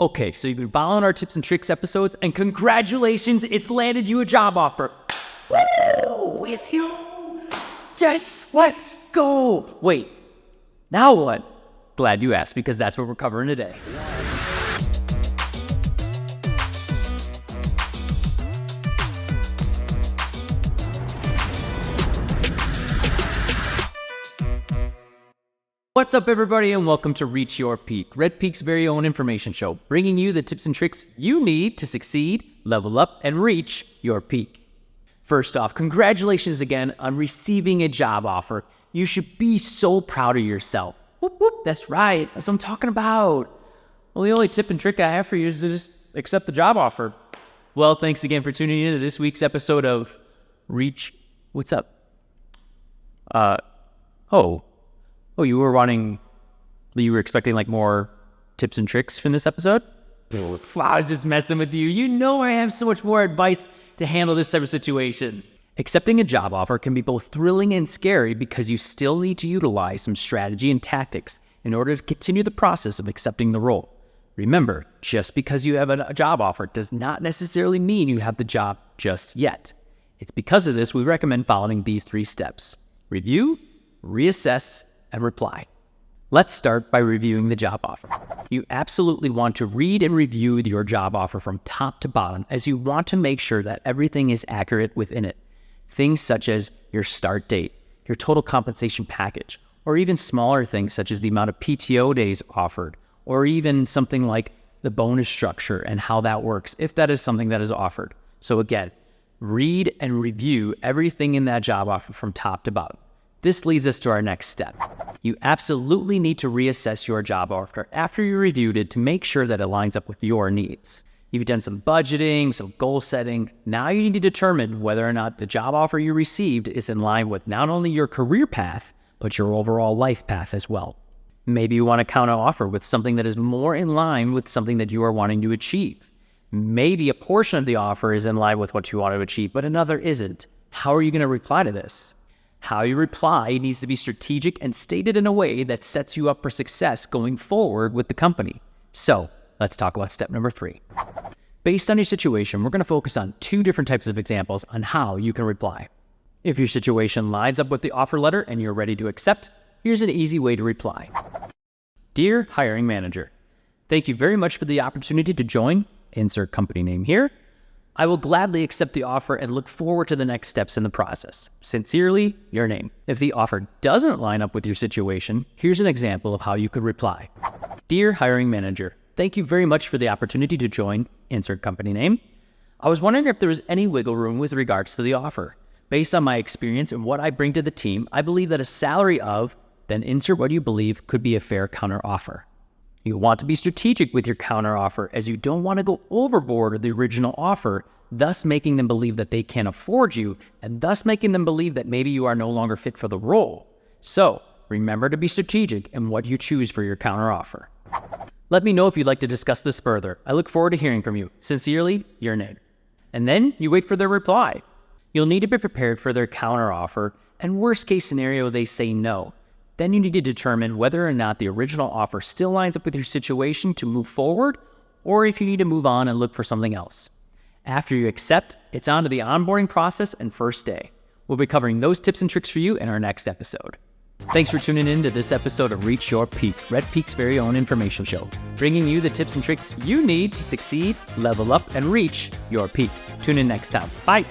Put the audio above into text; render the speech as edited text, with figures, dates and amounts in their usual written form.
Okay, so you've been following our tips and tricks episodes, and congratulations, it's landed you a job offer. Woo! It's you. Yes, let's go. Wait, now what? Glad you asked, because that's what we're covering today. What's up, everybody, and welcome to Reach Your Peak, Red Peak's very own information show, bringing you the tips and tricks you need to succeed, level up, and reach your peak. First off, congratulations again on receiving a job offer. You should be so proud of yourself. Whoop, whoop, that's right. That's what I'm talking about. Well, the only tip and trick I have for you is to just accept the job offer. Well, thanks again for tuning in to this week's episode of Reach. What's up? Oh, you were expecting like more tips and tricks from this episode? I was just messing with you. You know I have so much more advice to handle this type of situation. Accepting a job offer can be both thrilling and scary because you still need to utilize some strategy and tactics in order to continue the process of accepting the role. Remember, just because you have a job offer does not necessarily mean you have the job just yet. It's because of this we recommend following these 3 steps: review, reassess, and reply. Let's start by reviewing the job offer. You absolutely want to read and review your job offer from top to bottom, as you want to make sure that everything is accurate within it. Things such as your start date, your total compensation package, or even smaller things such as the amount of PTO days offered, or even something like the bonus structure and how that works, if that is something that is offered. So again, read and review everything in that job offer from top to bottom. This leads us to our next step. You absolutely need to reassess your job offer after you reviewed it to make sure that it lines up with your needs. You've done some budgeting, some goal setting. Now you need to determine whether or not the job offer you received is in line with not only your career path, but your overall life path as well. Maybe you want to counter offer with something that is more in line with something that you are wanting to achieve. Maybe a portion of the offer is in line with what you want to achieve, but another isn't. How are you going to reply to this? How you reply needs to be strategic and stated in a way that sets you up for success going forward with the company. So let's talk about step number 3. Based on your situation, we're going to focus on 2 different types of examples on how you can reply. If your situation lines up with the offer letter and you're ready to accept, here's an easy way to reply. Dear hiring manager, thank you very much for the opportunity to join, insert company name here. I will gladly accept the offer and look forward to the next steps in the process. Sincerely, your name. If the offer doesn't line up with your situation, here's an example of how you could reply. Dear hiring manager, thank you very much for the opportunity to join, insert company name. I was wondering if there was any wiggle room with regards to the offer. Based on my experience and what I bring to the team, I believe that a salary of, then insert what you believe could be a fair counter offer. You want to be strategic with your counter offer, as you don't want to go overboard with the original offer, thus making them believe that they can't afford you, and thus making them believe that maybe you are no longer fit for the role. So remember to be strategic in what you choose for your counter offer. Let me know if you'd like to discuss this further. I look forward to hearing from you. Sincerely, your name. And then you wait for their reply. You'll need to be prepared for their counter offer, and worst case scenario, they say no. Then you need to determine whether or not the original offer still lines up with your situation to move forward, or if you need to move on and look for something else. After you accept, it's on to the onboarding process and first day. We'll be covering those tips and tricks for you in our next episode. Thanks for tuning in to this episode of Reach Your Peak, Red Peak's very own information show, bringing you the tips and tricks you need to succeed, level up, and reach your peak. Tune in next time. Bye.